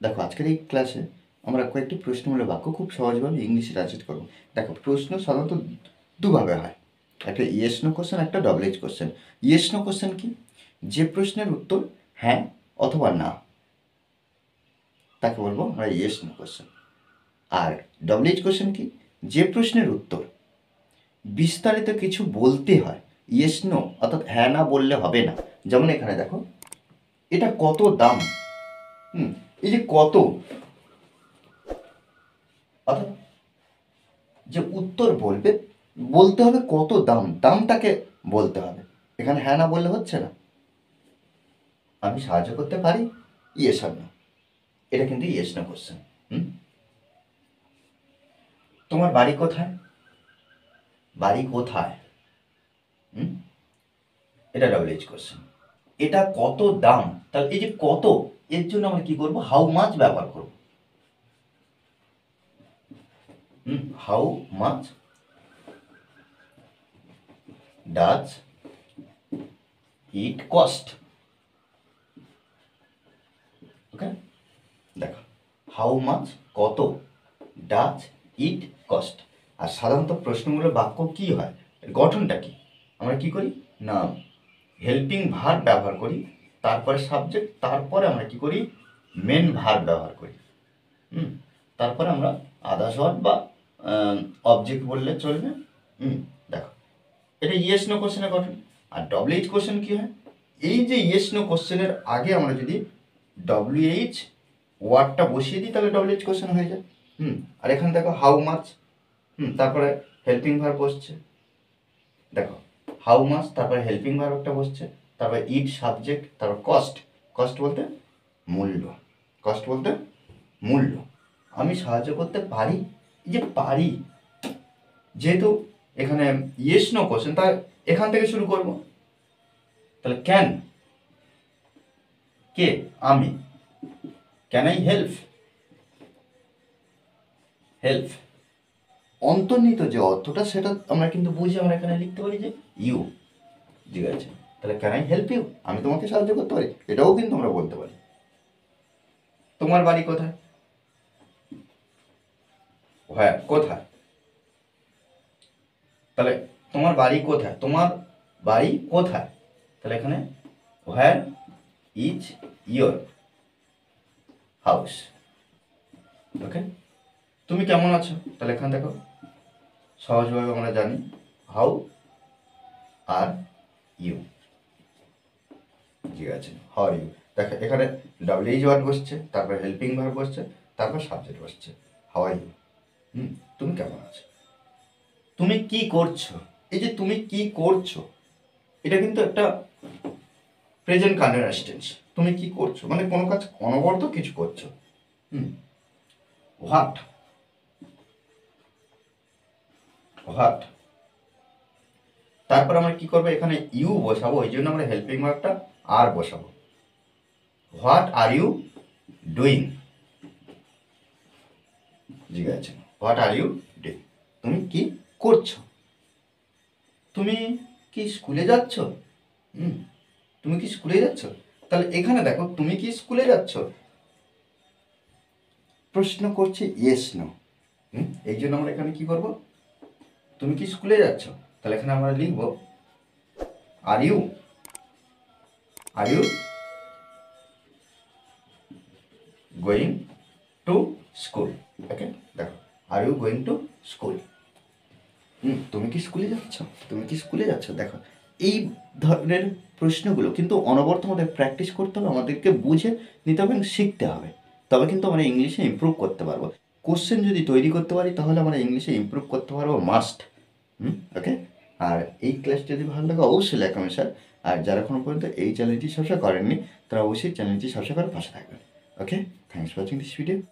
দেখো আজকের এই ক্লাসে আমরা কয়েকটি প্রশ্নমূলক বাক্য খুব সহজভাবে ইংলিশে ট্রান্সলেট করবো। দেখো প্রশ্ন সাধারণত দুভাবে হয়, একটা ইয়েস নো কোশ্চেন, একটা double H question. Yes no question কি? যে প্রশ্নের উত্তর হ্যাঁ অথবা না, তাকে বলবো আমরা ইয়েস নো কোশ্চেন। আর ডবল এইচ কোশ্চেন কি? যে প্রশ্নের উত্তর বিস্তারিত কিছু বলতে হয়, ইয়েস নো অর্থাৎ হ্যাঁ না বললে হবে না। যেমন এখানে দেখো, এটা কত দাম? এই যে কত, অর্থাৎ যে উত্তর বলবে, বলতে হবে কত দাম, দামটাকে বলতে হবে। এখানে হ্যাঁ না বললে হচ্ছে না। আমি সাহায্য করতে পারি, ইয়েস আর না। এটা কিন্তু ইয়েস না কোশ্চেন। তোমার বাড়ি কোথায়? বাড়ি কোথায়? এটা ডবল এইচ কোশ্চেন। এটা কত দাম? তাহলে এই যে কত, এর জন্য আমরা কি করবো? হাউ মাচ ব্যবহার করব। How much does it cost? Okay, দেখো হাউ মাচ কত, ডাজ ইট কস্ট। আর সাধারণত প্রশ্নমূলক বাক্য কি হয়, গঠনটা কি? আমরা কি করি না, হেল্পিং ভার্ব ব্যবহার করি, তারপরে সাবজেক্ট, তারপরে আমরা কি করি, মেন ভার্ব ব্যবহার করি। তারপরে আমরা আদার্স ওয়ার্ড বা অবজেক্ট বললে চলবে। দেখো এটা ইয়েস নো কোশ্চেনের গঠন। আর ডব্লিউ এইচ কোশ্চেন কি হয়? এই যে ইয়েস নো কোশ্চেনের আগে আমরা যদি ডব্লিউ এইচ ওয়ার্ডটা বসিয়ে দিই তাহলে ডব্লিউ এইচ কোশ্চেন হয়ে যায়। আর এখানে দেখো হাউ মাচ, তারপরে হেল্পিং ভার্ব বসছে। দেখো হাউ মাচ, তারপরে হেল্পিং ভার্ব একটা বসছে, তারপরে ইট সাবজেক্ট, তারপর কস্ট। কস্ট বলতে মূল্য, কস্ট বলতে মূল্য। আমি সাহায্য করতে পারি, এই যে পারি, যেহেতু এখানে ইয়েস নো কোশ্চেন, তাই এখান থেকে শুরু করব। তাহলে ক্যান, কে? আমি। Can I help? হেল্প অন্তর্নিহিত যে অর্থটা সেটা আমরা কিন্তু বুঝে আমরা এখানে লিখতে পারি যে ইউ। ঠিক আছে, তাহলে ক্যান আই হেল্প ইউ? আমি তোমাকে সাহায্য করতে পারি, এটাও কিন্তু আমরা বলতে পারি। তোমার বাড়ি কোথায়? হ্যাঁ, কোথায়? তাহলে তোমার বাড়ি কোথায়, তোমার বাড়ি কোথায়? তাহলে এখানে হোয়ার ইজ ইয়োর হাউস? ওকে, তুমি কেমন আছো? তাহলে এখানে দেখো সহজভাবে আমরা জানি হাউ আর ইউ। ঠিক আছে, হাউ আর ইউ। দেখো এখানে ডাবল এইচ ওয়ার্ড বসছে, তারপর হেল্পিং ভার্ব বসছে, তারপর সাবজেক্ট বসছে, হাউ আর ইউ। তুমি কেমন আছো? তুমি কি করছো? এই যে তুমি কি করছো, এটা কিন্তু একটা প্রেজেন্ট কন্টিনিউয়াস টেন্স। তুমি কি করছো মানে কোনো কাজ অনবরত কিছু করছো। হোয়াট, হোয়াট, তারপর আমরা কি করবো, এখানে ইউ বসাবো, ওই জন্য আমরা হেল্পিং ভার্বটা আর বসাবো। What are you doing? ঠিক আছে, হোয়াট আর ইউ ডুইং? তুমি কি করছো? তুমি কি স্কুলে যাচ্ছ? তুমি কি স্কুলে যাচ্ছ? তাহলে এখানে দেখো তুমি কি স্কুলে যাচ্ছ, প্রশ্ন করছে ইয়েস নো। এই জন্য আমরা এখানে কি করব, তুমি কি স্কুলে যাচ্ছ? তাহলে এখানে আমরা লিখব are you, are you going to school? Okay, দেখো are you going to school? তুমি কি স্কুলে যাচ্ছ? তুমি কি স্কুলে যাচ্ছ? দেখো এই ধরনের প্রশ্নগুলো কিন্তু অনবরত আমাদের প্র্যাকটিস করতে হবে, আমাদেরকে বুঝে নিতে হবে এবং শিখতে হবে, তবে কিন্তু আমরা ইংলিশে ইমপ্রুভ করতে পারবো। কোশ্চেন যদি তৈরি করতে পারি তাহলে আমরা ইংলিশে ইমপ্রুভ করতে পারবো, মাস্ট। ওকে, আর এই ক্লাস যদি ভালো লাগে অবশ্যই লাইক কমেন্ট শেয়ার। আর যারা এখনো পর্যন্ত এই চ্যানেলটি সাবস্ক্রাইব করেননি তারা অবশ্যই চ্যানেলটি সাবস্ক্রাইব করে পাশে থাকবেন। Okay, thanks for watching this video.